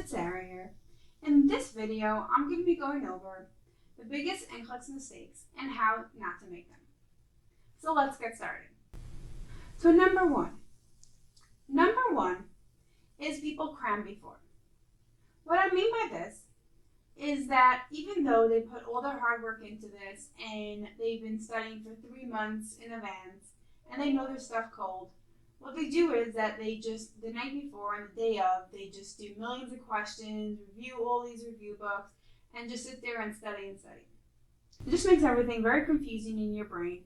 it's Sarah here. In this video, I'm going to be going over the biggest NCLEX mistakes and how not to make them. So let's get started. So number one is people cram before. What I mean by this is that even though they put all their hard work into this and they've been studying for 3 months in advance and they know their stuff cold, what they do is that they just, the night before and the day of, they just do millions of questions, review all these review books, and just sit there and study and study. It just makes everything very confusing in your brain.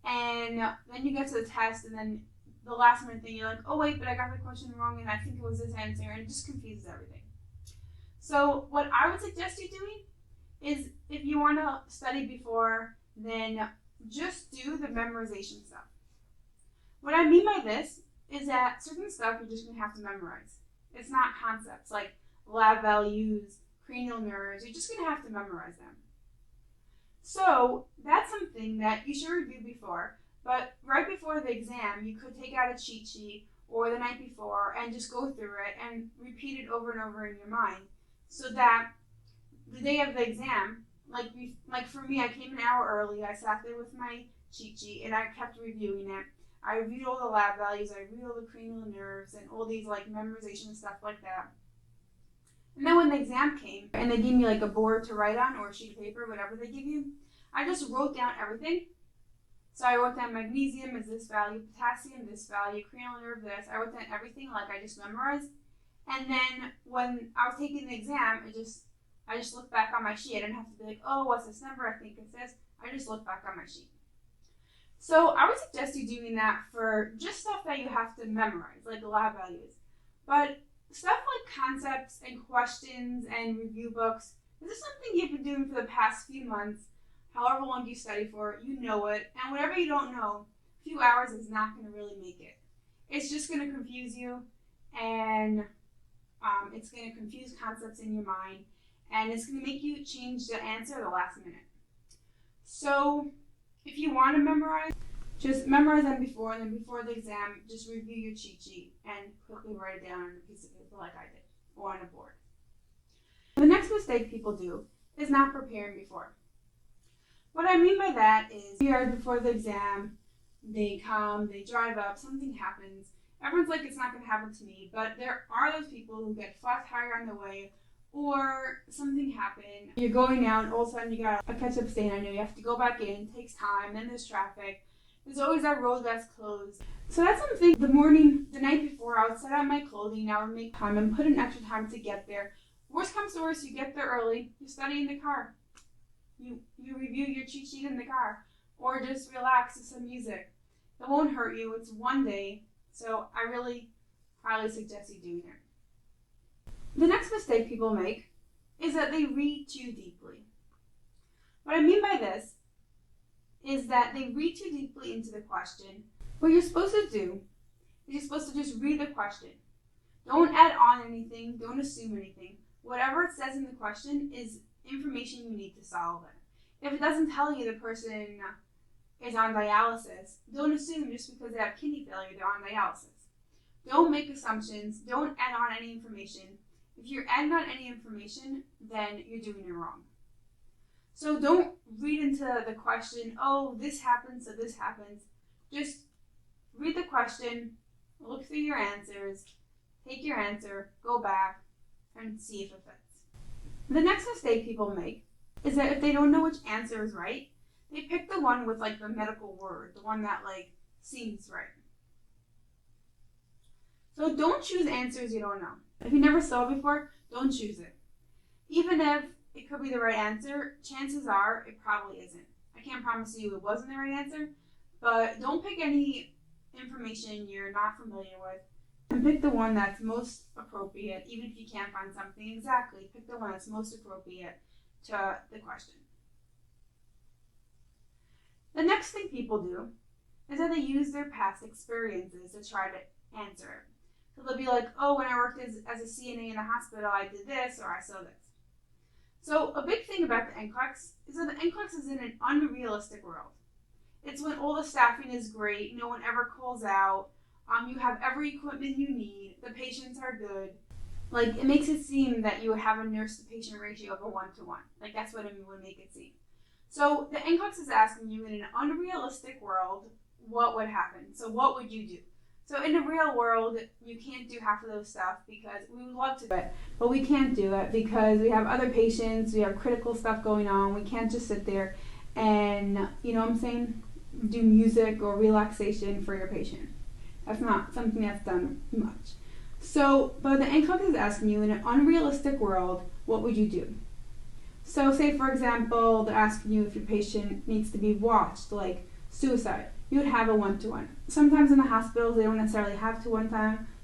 And then you get to the test, and then the last minute thing, you're like, oh wait, but I got the question wrong, and I think it was this answer, and it just confuses everything. So what I would suggest you doing is, if you want to study before, then just do the memorization stuff. What I mean by this is that certain stuff you're just going to have to memorize. It's not concepts like lab values, cranial nerves. You're just going to have to memorize them. So that's something that you should review before. But right before the exam, you could take out a cheat sheet or the night before and just go through it and repeat it over and over in your mind, so that the day of the exam, like for me, I came an hour early. I sat there with my cheat sheet and I kept reviewing it. I reviewed all the lab values, I reviewed all the cranial nerves and all these like memorization stuff like that. And then when the exam came and they gave me like a board to write on or a sheet of paper, whatever they give you, I just wrote down everything. So I wrote down magnesium is this value, potassium this value, cranial nerve this. I wrote down everything like I just memorized. And then when I was taking the exam, I just looked back on my sheet. I didn't have to be like, oh, what's this number? I think it's this. I just looked back on my sheet. So I would suggest you doing that for just stuff that you have to memorize, like the lab values. But stuff like concepts and questions and review books, this is something you've been doing for the past few months, however long you study for, you know it. And whatever you don't know, a few hours is not going to really make it. It's just going to confuse you, and it's going to confuse concepts in your mind, and it's going to make you change the answer at the last minute. So if you want to memorize, just memorize them before, and then before the exam, just review your cheat sheet and quickly write it down on a piece of paper like I did, or on a board. The next mistake people do is not preparing before. What I mean by that is, here before the exam, they come, they drive up, something happens. Everyone's like, it's not going to happen to me, but there are those people who get flat tire on the way, or something happened. You're going out, and all of a sudden you got a ketchup stain on you. You have to go back in. It takes time. Then there's traffic. There's always that road that's closed. So that's something. The night before, I would set out my clothing. I would make time and put in extra time to get there. Worst comes to worst, you get there early. You study in the car. You review your cheat sheet in the car, or just relax to some music. It won't hurt you. It's one day, so I really highly suggest you doing it. The next mistake people make is that they read too deeply. What I mean by this is that they read too deeply into the question. What you're supposed to do is you're supposed to just read the question. Don't add on anything, don't assume anything. Whatever it says in the question is information you need to solve it. If it doesn't tell you the person is on dialysis, don't assume just because they have kidney failure they're on dialysis. Don't make assumptions, don't add on any information. If you're adding on any information, then you're doing it wrong. So don't read into the question, oh, this happens, so this happens. Just read the question, look through your answers, take your answer, go back, and see if it fits. The next mistake people make is that if they don't know which answer is right, they pick the one with like the medical word, the one that like seems right. So don't choose answers you don't know. If you never saw it before, don't choose it. Even if it could be the right answer, chances are it probably isn't. I can't promise you it wasn't the right answer, but don't pick any information you're not familiar with, and pick the one that's most appropriate. Even if you can't find something exactly, pick the one that's most appropriate to the question. The next thing people do is that they use their past experiences to try to answer it. So they'll be like, oh, when I worked as a CNA in the hospital, I did this or I saw this. So a big thing about the NCLEX is that the NCLEX is in an unrealistic world. It's when all the staffing is great, no one ever calls out, you have every equipment you need, the patients are good. Like, it makes it seem that you have a nurse-to-patient ratio of a 1-to-1. Like, that's what it would make it seem. So the NCLEX is asking you, in an unrealistic world, what would happen? So what would you do? So in the real world, you can't do half of those stuff because we would love to do it, but we can't do it because we have other patients, we have critical stuff going on. We can't just sit there and, you know what I'm saying, do music or relaxation for your patient. That's not something that's done much. So, but the NCLEX is asking you, in an unrealistic world, what would you do? So say, for example, they're asking you if your patient needs to be watched, like suicide. You would have a 1-to-1. Sometimes in the hospitals, they don't necessarily have to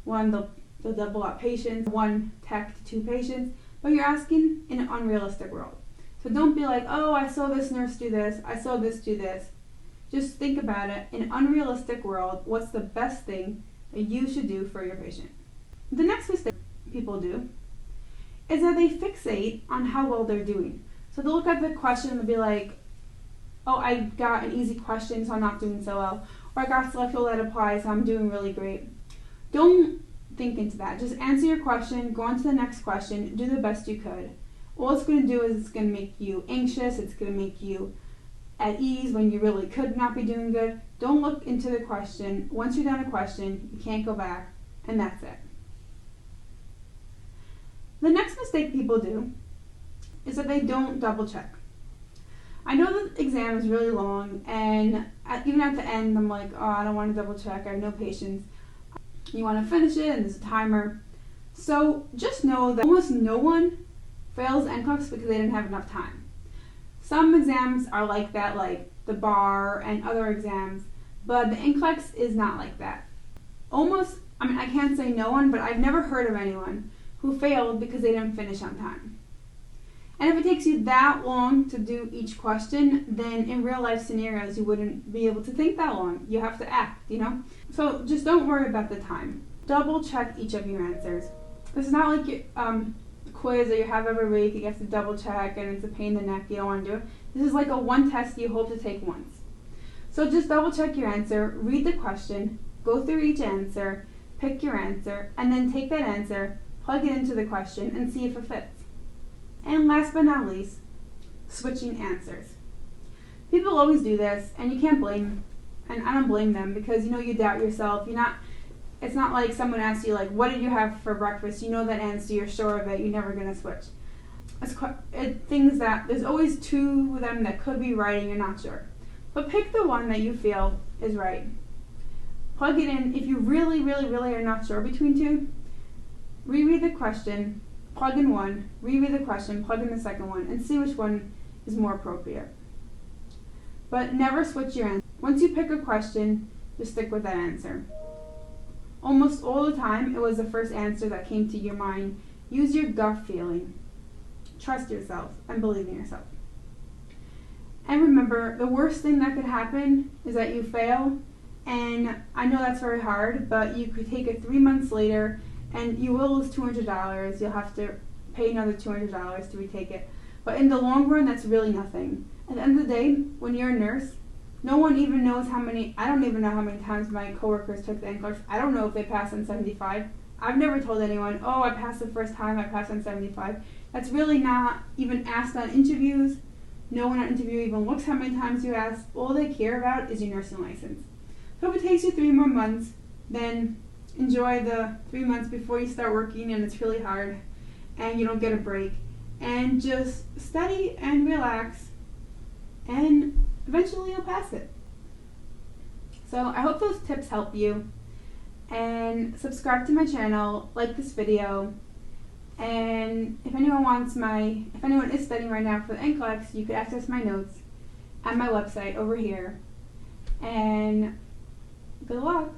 they'll double up patients, 1 tech to 2 patients, but you're asking in an unrealistic world. So don't be like, oh, I saw this nurse do this, I saw this do this. Just think about it. In an unrealistic world, what's the best thing that you should do for your patient? The next mistake people do is that they fixate on how well they're doing. So they'll look at the question and be like, oh, I got an easy question, so I'm not doing so well. Or I got selectable that applies, so I'm doing really great. Don't think into that. Just answer your question, go on to the next question, do the best you could. All it's going to do is it's going to make you anxious, it's going to make you at ease when you really could not be doing good. Don't look into the question. Once you're done a question, you can't go back, and that's it. The next mistake people do is that they don't double check. I know the exam is really long, and even at the end, I'm like, oh, I don't want to double check. I have no patience. You want to finish it, and there's a timer. So just know that almost no one fails NCLEX because they didn't have enough time. Some exams are like that, like the bar and other exams, but the NCLEX is not like that. I can't say no one, but I've never heard of anyone who failed because they didn't finish on time. And if it takes you that long to do each question, then in real life scenarios, you wouldn't be able to think that long. You have to act, you know? So just don't worry about the time. Double check each of your answers. This is not like your quiz that you have every week. You have to double check and it's a pain in the neck. You don't want to do it. This is like a one test you hope to take once. So just double check your answer, read the question, go through each answer, pick your answer, and then take that answer, plug it into the question, and see if it fits. And last but not least, switching answers. People always do this, and you can't blame, and I don't blame them because you doubt yourself. It's not like someone asks you, like, what did you have for breakfast? You know that answer, you're sure of it, you're never going to switch. Things that there's always 2 of them that could be right and you're not sure. But pick the one that you feel is right. Plug it in. If you really, really, really are not sure between 2, reread the question, plug in one, reread the question, plug in the second one, and see which one is more appropriate. But never switch your answer. Once you pick a question, just stick with that answer. Almost all the time, it was the first answer that came to your mind. Use your gut feeling. Trust yourself and believe in yourself. And remember, the worst thing that could happen is that you fail. And I know that's very hard, but you could take it 3 months later and you will lose $200. You'll have to pay another $200 to retake it. But in the long run, that's really nothing. At the end of the day, when you're a nurse, no one even knows I don't even know how many times my coworkers took the NCLEX. I don't know if they passed on 75. I've never told anyone, oh, I passed the first time, I passed on 75. That's really not even asked on interviews. No one on interview even looks how many times you asked. All they care about is your nursing license. So if it takes you 3 more months, then enjoy the 3 months before you start working and it's really hard and you don't get a break. And just study and relax and eventually you'll pass it. So I hope those tips help you. And subscribe to my channel, like this video, and if anyone is studying right now for the NCLEX, you could access my notes at my website over here. And good luck.